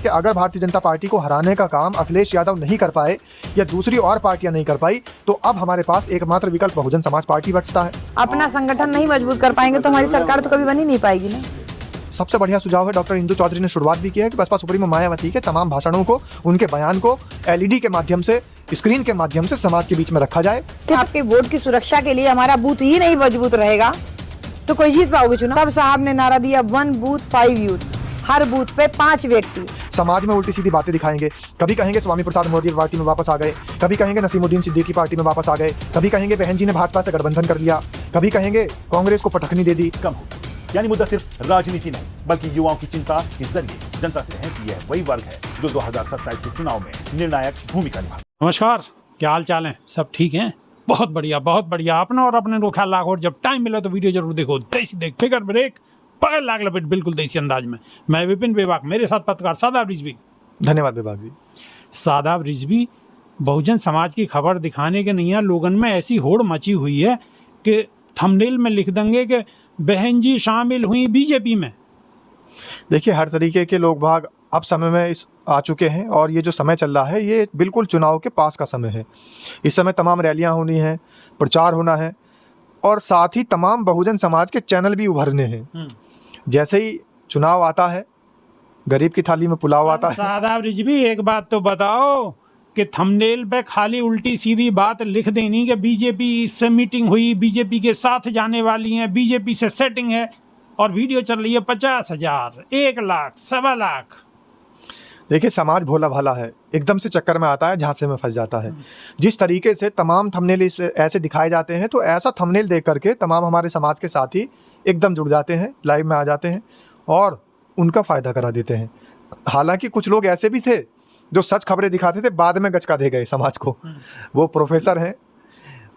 कि अगर भारतीय जनता पार्टी को हराने का काम अखिलेश यादव नहीं कर पाए या दूसरी और पार्टियां नहीं कर पाई, तो अब हमारे पास एकमात्र विकल्प बहुजन समाज पार्टी बचता है। अपना संगठन नहीं मजबूत कर पाएंगे तो हमारी सरकार तो कभी बनी नहीं पाएगी ना। सबसे बढ़िया सुझाव है, डॉक्टर इंदु चौधरी ने शुरुआत भी की है कि बसपा सुप्रीमो मायावती के तमाम भाषणों को, उनके बयान को एलईडी के माध्यम से, स्क्रीन के माध्यम से समाज के बीच में रखा जाए। आपके वोट की सुरक्षा के लिए हमारा बूथ ही नहीं मजबूत रहेगा तो कोई जीत पाओगे चुनाव। तब साहब ने नारा दिया 1 बूथ 5 यूथ, हर बूथ पे 5 व्यक्ति। समाज में उल्टी सीधी बातें दिखाएंगे, कभी कहेंगे स्वामी प्रसाद मौर्य पार्टी में वापस आ गए, कभी कहेंगे नसीमुद्दीन सिद्दीकी पार्टी में वापस आ गए, कभी कहेंगे बहन जी ने भाजपा से गठबंधन कर लिया, कभी कहेंगे कांग्रेस को पटखनी दे दी। कम हो, यानी मुद्दा सिर्फ राजनीति नहीं बल्कि युवाओं की चिंता के जरिए जनता से है कि यह वही वर्ग है जो 2027 के चुनाव में निर्णायक भूमिका निभा। नमस्कार, क्या हाल चाल है? सब ठीक हैं? बहुत बढ़िया। अपना और अपने को ख्याल रखो। जब टाइम मिले तो वीडियो जरूर देखो। देसी देख, फिकर ब्रेक, पकड़ लाग लपेट, बिल्कुल देसी अंदाज में। मैं विपिन बेबाक, मेरे साथ पत्रकार शादाब रिजवी। धन्यवाद बेबाक जी। शादाब रिजवी, बहुजन समाज की खबर दिखाने के नहीं है, लोगन में ऐसी होड़ मची हुई है कि थंबनेल में लिख देंगे कि बहन जी शामिल हुई बीजेपी में। देखिए, हर तरीके के लोग भाग अब समय में आ चुके हैं और ये जो समय चल रहा है ये बिल्कुल चुनाव के पास का समय है। इस समय तमाम रैलियां होनी हैं, प्रचार होना है और साथ ही तमाम बहुजन समाज के चैनल भी उभरने हैं। जैसे ही चुनाव आता है, गरीब की थाली में पुलाव आता है। शादाब रिजवी, एक बात तो बताओ कि थंबनेल पे खाली उल्टी सीधी बात लिख देनी कि बीजेपी से मीटिंग हुई, बीजेपी के साथ जाने वाली हैं, बीजेपी से सेटिंग है, और वीडियो चल रही है 50,000, 1 लाख, 1.25 लाख। देखिए, समाज भोला भाला है, एकदम से चक्कर में आता है, झांसे में फंस जाता है। जिस तरीके से तमाम थंबनेल ऐसे दिखाए जाते हैं, तो ऐसा थंबनेल देख करके तमाम हमारे समाज के साथी एकदम जुड़ जाते हैं, लाइव में आ जाते हैं और उनका फ़ायदा करा देते हैं। हालांकि कुछ लोग ऐसे भी थे जो सच खबरें दिखाते थे, बाद में गचका दे गए समाज को। वो प्रोफेसर हैं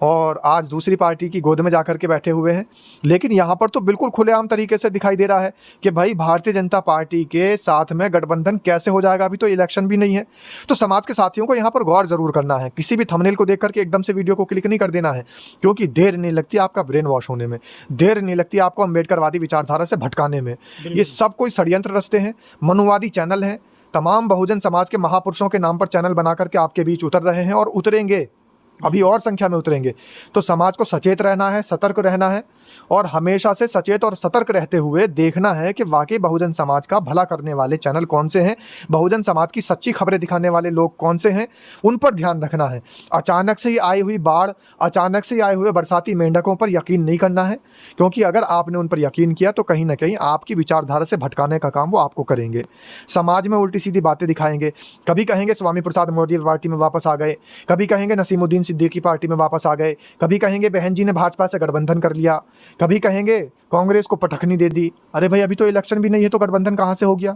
और आज दूसरी पार्टी की गोद में जाकर के बैठे हुए हैं। लेकिन यहाँ पर तो बिल्कुल खुलेआम तरीके से दिखाई दे रहा है कि भाई भारतीय जनता पार्टी के साथ में गठबंधन कैसे हो जाएगा। अभी तो इलेक्शन भी नहीं है, तो समाज के साथियों को यहाँ पर गौर जरूर करना है। किसी भी थंबनेल को देख करके एकदम से वीडियो को क्लिक नहीं कर देना है, क्योंकि देर नहीं लगती आपका ब्रेन वॉश होने में, देर नहीं लगती आपको अम्बेडकरवादी विचारधारा से भटकाने में। ये सब कोई षड्यंत्र रचते हैं, मनुवादी चैनल हैं। तमाम बहुजन समाज के महापुरुषों के नाम पर चैनल बना करके आपके बीच उतर रहे हैं और उतरेंगे, अभी और संख्या में उतरेंगे। तो समाज को सचेत रहना है, सतर्क रहना है और हमेशा से सचेत और सतर्क रहते हुए देखना है कि वाकई बहुजन समाज का भला करने वाले चैनल कौन से हैं, बहुजन समाज की सच्ची खबरें दिखाने वाले लोग कौन से हैं, उन पर ध्यान रखना है। अचानक से ही आई हुई बाढ़, अचानक से ही आए हुए बरसाती मेंढकों पर यकीन नहीं करना है, क्योंकि अगर आपने उन पर यकीन किया तो कहीं ना कहीं आपकी विचारधारा से भटकाने का काम वो आपको करेंगे। समाज में उल्टी सीधी बातें दिखाएंगे, कभी कहेंगे स्वामी प्रसाद मौर्य पार्टी में वापस आ गए, कभी कहेंगे नसीमुद्दीन सिद्दीकी पार्टी में वापस आ गए, कभी कहेंगे बहन जी ने भाजपा से गठबंधन कर लिया, कभी कहेंगे कांग्रेस को पटखनी दे दी। अरे भाई, अभी तो इलेक्शन भी नहीं है तो गठबंधन कहां से हो गया?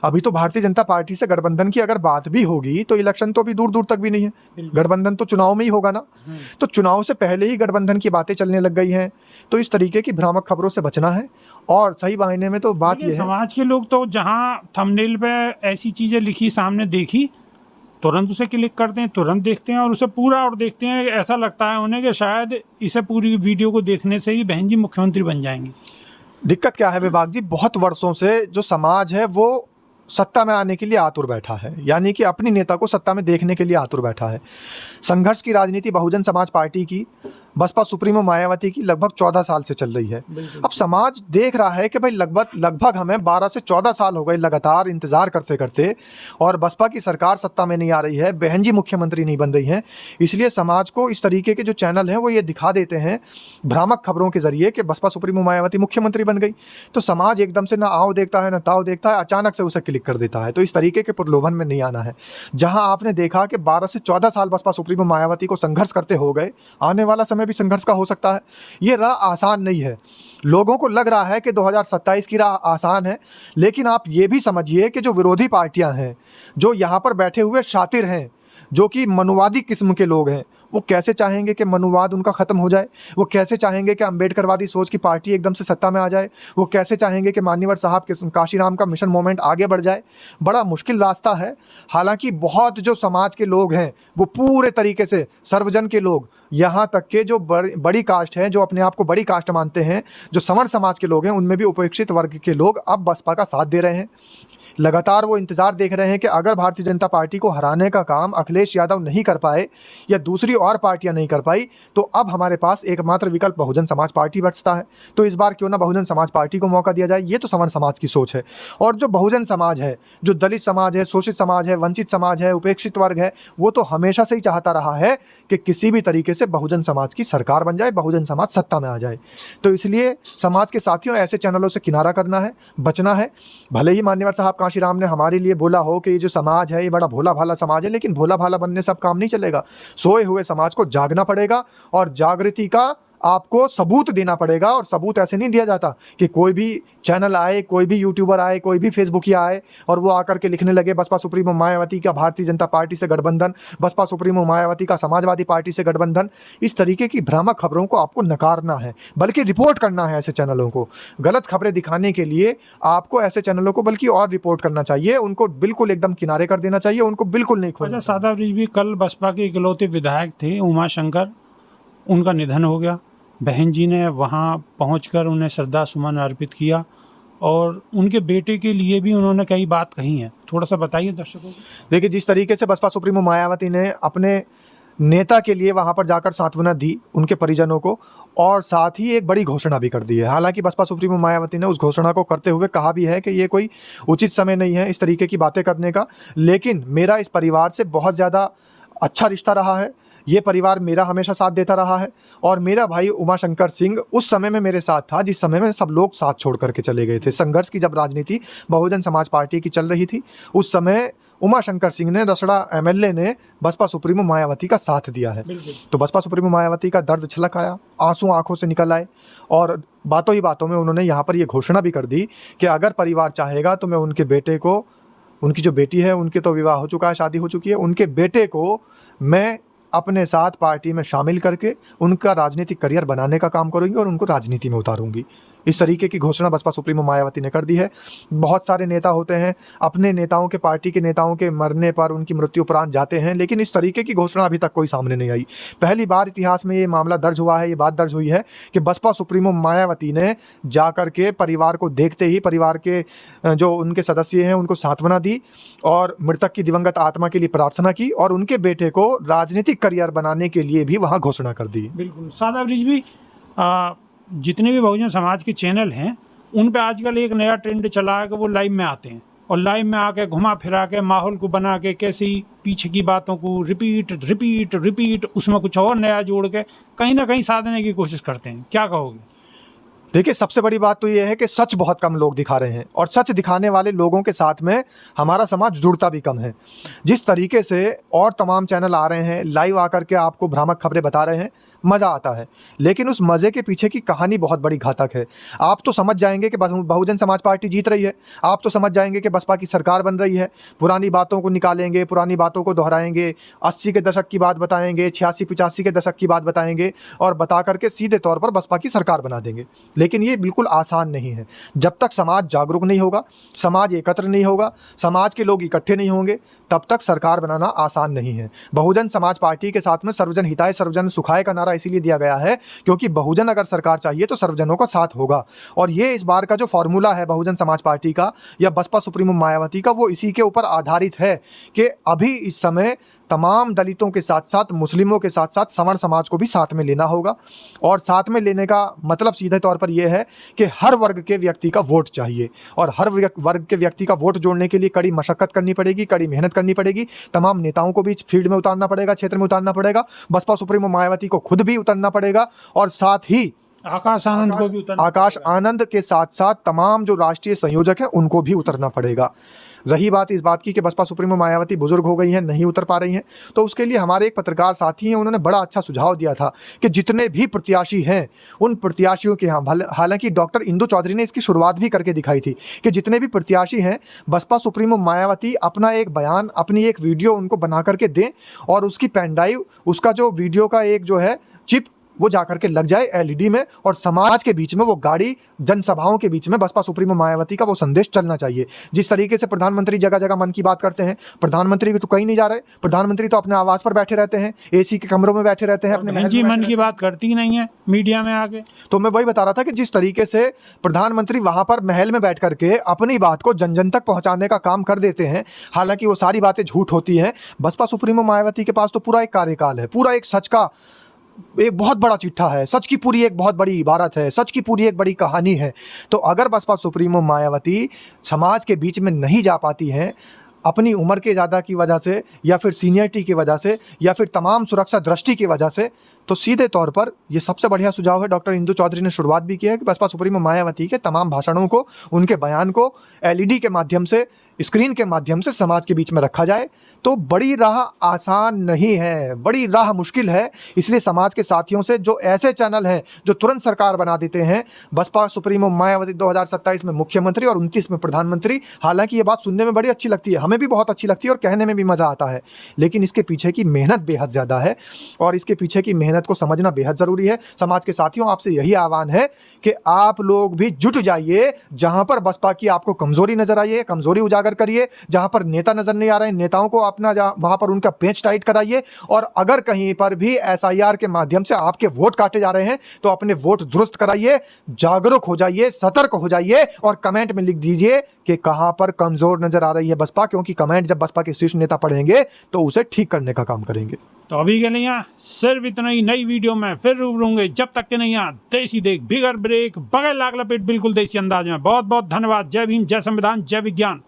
अभी तो भारतीय जनता पार्टी से गठबंधन की अगर बात भी होगी तो इलेक्शन तो अभी दूर दूर तक भी नहीं है, गठबंधन तो चुनाव में ही होगा ना। तो चुनाव से पहले ही गठबंधन की बातें चलने लग गई हैं। तो इस तरीके की भ्रामक खबरों से बचना है और सही मायने में तो बात यह है, समाज के लोग तो जहां थंबनेल पे ऐसी चीजें लिखी, सामने देखी, तुरंत उसे क्लिक करते हैं, तुरंत देखते हैं और उसे पूरा और देखते हैं। ऐसा लगता है उन्हें कि शायद इसे पूरी वीडियो को देखने से ही बहन जी मुख्यमंत्री बन जाएंगी। दिक्कत क्या है विभाग जी, बहुत वर्षों से जो समाज है वो सत्ता में आने के लिए आतुर बैठा है, यानी कि अपनी नेता को सत्ता में देखने के लिए आतुर बैठा है। संघर्ष की राजनीति बहुजन समाज पार्टी की, बसपा सुप्रीमो मायावती की लगभग 14 साल से चल रही है। अब समाज देख रहा है कि भाई लगभग हमें 12 से 14 साल हो गए लगातार इंतजार करते करते, और बसपा की सरकार सत्ता में नहीं आ रही है, बहन जी मुख्यमंत्री नहीं बन रही हैं। इसलिए समाज को इस तरीके के जो चैनल हैं वो ये दिखा देते हैं भ्रामक खबरों के जरिए कि बसपा सुप्रीमो मायावती मुख्यमंत्री बन गई। तो समाज एकदम से ना आओ देखता है ना ताओ देखता है, अचानक से उसे क्लिक कर देता है। तो इस तरीके के प्रलोभन में नहीं आना है। जहां आपने देखा कि 12 से 14 साल बसपा सुप्रीमो मायावती को संघर्ष करते हो गए, आने वाला समय भी संघर्ष का हो सकता है। ये राह आसान नहीं है। लोगों को लग रहा है कि 2027 की राह आसान है, लेकिन आप ये भी समझिए कि जो विरोधी पार्टियां हैं, जो यहाँ पर बैठे हुए शातिर हैं, जो कि मनुवादी किस्म के लोग हैं, वो कैसे चाहेंगे कि मनुवाद उनका ख़त्म हो जाए, वो कैसे चाहेंगे कि अम्बेडकरवादी सोच की पार्टी एकदम से सत्ता में आ जाए, वो कैसे चाहेंगे कि मान्यवर साहब के काशीराम का मिशन मूवमेंट आगे बढ़ जाए। बड़ा मुश्किल रास्ता है। हालांकि बहुत जो समाज के लोग हैं वो पूरे तरीके से सर्वजन के लोग, यहाँ तक के जो बड़ी कास्ट है, जो अपने आप को बड़ी कास्ट मानते हैं, जो सवर्ण समाज के लोग हैं, उनमें भी उपेक्षित वर्ग के लोग अब बसपा का साथ दे रहे हैं। लगातार वो इंतज़ार देख रहे हैं कि अगर भारतीय जनता पार्टी को हराने का काम अखिलेश यादव नहीं कर पाए या दूसरी और पार्टियां नहीं कर पाई, तो अब हमारे पास एकमात्र विकल्प बहुजन समाज पार्टी बचता है। तो इस बार क्यों ना बहुजन समाज पार्टी को मौका दिया जाए। ये तो सवर्ण समाज की सोच है। और जो बहुजन समाज है, जो दलित समाज है, शोषित समाज है, वंचित समाज है, उपेक्षित वर्ग है, वो तो हमेशा से ही चाहता रहा है कि किसी भी तरीके से बहुजन समाज की सरकार बन जाए, बहुजन समाज सत्ता में आ जाए। तो इसलिए समाज के साथियों, ऐसे चैनलों से किनारा करना है, बचना है। भले ही मान्यवर साहब काशीराम ने हमारे लिए बोला हो कि ये जो समाज है ये बड़ा भोला भाला समाज है, लेकिन भोला भाला बनने से अब काम नहीं चलेगा। सोए हुए समाज को जागना पड़ेगा और जागृति का आपको सबूत देना पड़ेगा। और सबूत ऐसे नहीं दिया जाता कि कोई भी चैनल आए, कोई भी यूट्यूबर आए, कोई भी फेसबुकिया आए और वो आकर के लिखने लगे बसपा सुप्रीमो मायावती का भारतीय जनता पार्टी से गठबंधन, बसपा सुप्रीमो मायावती का समाजवादी पार्टी से गठबंधन। इस तरीके की भ्रामक खबरों को आपको नकारना है, बल्कि रिपोर्ट करना है। ऐसे चैनलों को गलत खबरें दिखाने के लिए आपको ऐसे चैनलों को बल्कि और रिपोर्ट करना चाहिए, उनको बिल्कुल एकदम किनारे कर देना चाहिए, उनको बिल्कुल नहीं खोलना। अच्छा सादा भी कल बसपा के इकलौते विधायक थे उमाशंकर, उनका निधन हो गया। बहन जी ने वहाँ पहुंचकर उन्हें श्रद्धा सुमन अर्पित किया और उनके बेटे के लिए भी उन्होंने कई बात कही हैं। थोड़ा सा बताइए दर्शकों को। देखिए, जिस तरीके से बसपा सुप्रीमो मायावती ने अपने नेता के लिए वहाँ पर जाकर सांत्वना दी उनके परिजनों को, और साथ ही एक बड़ी घोषणा भी कर दी है। हालांकि बसपा सुप्रीमो मायावती ने उस घोषणा को करते हुए कहा भी है कि ये कोई उचित समय नहीं है इस तरीके की बातें करने का, लेकिन मेरा इस परिवार से बहुत ज़्यादा अच्छा रिश्ता रहा है। ये परिवार मेरा हमेशा साथ देता रहा है और मेरा भाई उमाशंकर सिंह उस समय में मेरे साथ था जिस समय में सब लोग साथ छोड़ करके चले गए थे। संघर्ष की जब राजनीति बहुजन समाज पार्टी की चल रही थी, उस समय उमाशंकर सिंह ने, रसड़ा एमएलए ने बसपा सुप्रीमो मायावती का साथ दिया है। तो बसपा सुप्रीमो मायावती का दर्द छलक आया, आंसू आंखों से निकल आए और बातों ही बातों में उन्होंने यहाँ पर ये घोषणा भी कर दी कि अगर परिवार चाहेगा तो मैं उनके बेटे को, उनकी जो बेटी है उनके तो विवाह हो चुका है, शादी हो चुकी है, उनके बेटे को मैं अपने साथ पार्टी में शामिल करके उनका राजनीतिक करियर बनाने का काम करूंगी और उनको राजनीति में उतारूंगी। इस तरीके की घोषणा बसपा सुप्रीमो मायावती ने कर दी है। बहुत सारे नेता होते हैं, अपने नेताओं के, पार्टी के नेताओं के मरने पर, उनकी मृत्यु उपरांत जाते हैं, लेकिन इस तरीके की घोषणा अभी तक कोई सामने नहीं आई। पहली बार इतिहास में ये मामला दर्ज हुआ है, ये बात दर्ज हुई है कि बसपा सुप्रीमो मायावती ने जाकर के परिवार को देखते ही परिवार के जो उनके सदस्य हैं उनको सांत्वना दी और मृतक की दिवंगत आत्मा के लिए प्रार्थना की और उनके बेटे को राजनीतिक करियर बनाने के लिए भी वहाँ घोषणा कर दी। बिल्कुल। सादा भी जितने भी बहुजन समाज के चैनल हैं उन पे आजकल एक नया ट्रेंड चला है कि वो लाइव में आते हैं और लाइव में आके घुमा फिरा के माहौल को बना के कैसी पीछे की बातों को रिपीट उसमें कुछ और नया जोड़ के कहीं ना कहीं साधने की कोशिश करते हैं। क्या कहोगे? देखिए, सबसे बड़ी बात तो ये है कि सच बहुत कम लोग दिखा रहे हैं और सच दिखाने वाले लोगों के साथ में हमारा समाज जुड़ता भी कम है। जिस तरीके से और तमाम चैनल आ रहे हैं, लाइव आकर के आपको भ्रामक खबरें बता रहे हैं, मज़ा आता है, लेकिन उस मज़े के पीछे की कहानी बहुत बड़ी घातक है। आप तो समझ जाएंगे कि बहुजन समाज पार्टी जीत रही है, आप तो समझ जाएंगे कि बसपा की सरकार बन रही है, पुरानी बातों को निकालेंगे, पुरानी बातों को दोहराएंगे, 80 के दशक की बात बताएंगे, 86-85 के दशक की बात बताएंगे और बता करके सीधे तौर पर बसपा की सरकार बना देंगे। लेकिन ये बिल्कुल आसान नहीं है। जब तक समाज जागरूक नहीं होगा, समाज एकत्र नहीं होगा, समाज के लोग इकट्ठे नहीं होंगे, तब तक सरकार बनाना आसान नहीं है। बहुजन समाज पार्टी के साथ में सर्वजन हिताय सर्वजन सुखाय का नारा इसीलिए दिया गया है क्योंकि बहुजन अगर सरकार चाहिए तो सर्वजनों का साथ होगा। और ये इस बार का जो फॉर्मूला है बहुजन समाज पार्टी का या बसपा सुप्रीमो मायावती का, वो इसी के ऊपर आधारित है कि अभी इस समय तमाम दलितों के साथ साथ, मुस्लिमों के साथ साथ सवर्ण समाज को भी साथ में लेना होगा। और साथ में लेने का मतलब सीधे तौर पर यह है कि हर वर्ग के व्यक्ति का वोट चाहिए और हर वर्ग के व्यक्ति का वोट जोड़ने के लिए कड़ी मशक्कत करनी पड़ेगी, कड़ी मेहनत करनी पड़ेगी। तमाम नेताओं को भी फील्ड में उतारना पड़ेगा, क्षेत्र में उतारना पड़ेगा, बसपा सुप्रीमो मायावती को खुद भी उतरना पड़ेगा और साथ ही आकाश आनंद को भी उतरना आकाश आनंद के साथ साथ तमाम जो राष्ट्रीय संयोजक हैं उनको भी उतरना पड़ेगा। रही बात इस बात की कि बसपा सुप्रीमो मायावती बुजुर्ग हो गई हैं, नहीं उतर पा रही हैं, तो उसके लिए हमारे एक पत्रकार साथी हैं, उन्होंने बड़ा अच्छा सुझाव दिया था कि जितने भी प्रत्याशी हैं उन प्रत्याशियों के यहाँ, हालांकि डॉक्टर इंदु चौधरी ने इसकी शुरुआत भी करके दिखाई थी कि जितने भी प्रत्याशी हैं बसपा सुप्रीमो मायावती अपना एक बयान, अपनी एक वीडियो उनको बना करके दें और उसकी पेन ड्राइव, उसका जो वीडियो का एक जो है चिप, वो जा करके लग जाए एलईडी में और समाज के बीच में वो गाड़ी, जनसभाओं के बीच में बसपा सुप्रीमो मायावती का वो संदेश चलना चाहिए। जिस तरीके से प्रधानमंत्री जगह जगह मन की बात करते हैं, प्रधानमंत्री भी तो कहीं नहीं जा रहे, प्रधानमंत्री तो अपने आवास पर बैठे रहते हैं, एसी के कमरों में बैठे रहते हैं, अपने महल जी में मन की बात करती नहीं है मीडिया में आके। तो मैं वही बता रहा था कि जिस तरीके से प्रधानमंत्री वहां पर महल में बैठ करके अपनी बात को जन जन तक पहुंचाने का काम कर देते हैं, हालांकि वो सारी बातें झूठ होती हैं। बसपा सुप्रीमो मायावती के पास तो पूरा एक कार्यकाल है, पूरा एक सच का एक बहुत बड़ा चिट्ठा है, सच की पूरी एक बहुत बड़ी इबारत है, सच की पूरी एक बड़ी कहानी है। तो अगर बसपा सुप्रीमो मायावती समाज के बीच में नहीं जा पाती हैं अपनी उम्र के ज़्यादा की वजह से, या फिर सीनियरिटी की वजह से, या फिर तमाम सुरक्षा दृष्टि की वजह से, तो सीधे तौर पर ये सबसे बढ़िया सुझाव है। डॉक्टर इंदु चौधरी ने शुरुआत भी की है कि बसपा सुप्रीमो मायावती के तमाम भाषणों को, उनके बयान को एलईडी के माध्यम से, स्क्रीन के माध्यम से समाज के बीच में रखा जाए। तो बड़ी राह आसान नहीं है, बड़ी राह मुश्किल है। इसलिए समाज के साथियों से, जो ऐसे चैनल हैं जो तुरंत सरकार बना देते हैं, बसपा सुप्रीमो मायावती 2027 में मुख्यमंत्री और 29 में प्रधानमंत्री, हालांकि ये बात सुनने में बड़ी अच्छी लगती है, हमें भी बहुत अच्छी लगती है और कहने में भी मज़ा आता है, लेकिन इसके पीछे की मेहनत बेहद ज़्यादा है और इसके पीछे की मेहनत को समझना बेहद ज़रूरी है। समाज के साथियों, आपसे यही आह्वान है कि आप लोग भी जुट जाइए। जहाँ पर बसपा की आपको कमज़ोरी नज़र आई है, कमज़ोरी उजागर करिए। जहाँ पर नेता नज़र नहीं आ रहे हैं, नेताओं को अपना वहाँ पर उनका पेंच टाइट कराइए। और अगर कहीं पर भी एसआईआर के माध्यम से आपके वोट काटे जा रहे हैं तो अपने वोट दुरुस्त कराइए, जागरूक हो जाइए, सतर्क हो जाइए और कमेंट में लिख दीजिए कि कहाँ पर कमज़ोर नज़र आ रही है बसपा, क्योंकि कमेंट जब बसपा के शीर्ष नेता पढ़ेंगे तो उसे ठीक करने का काम करेंगे। तो अभी के लिए सिर्फ इतना ही। नई वीडियो में फिर रूबरू होंगे, जब तक के नहीं देसी देख बिगर ब्रेक बगैर लाग लपेट बिल्कुल देसी अंदाज में। बहुत बहुत धन्यवाद। जय भीम, जय संविधान, जय विज्ञान।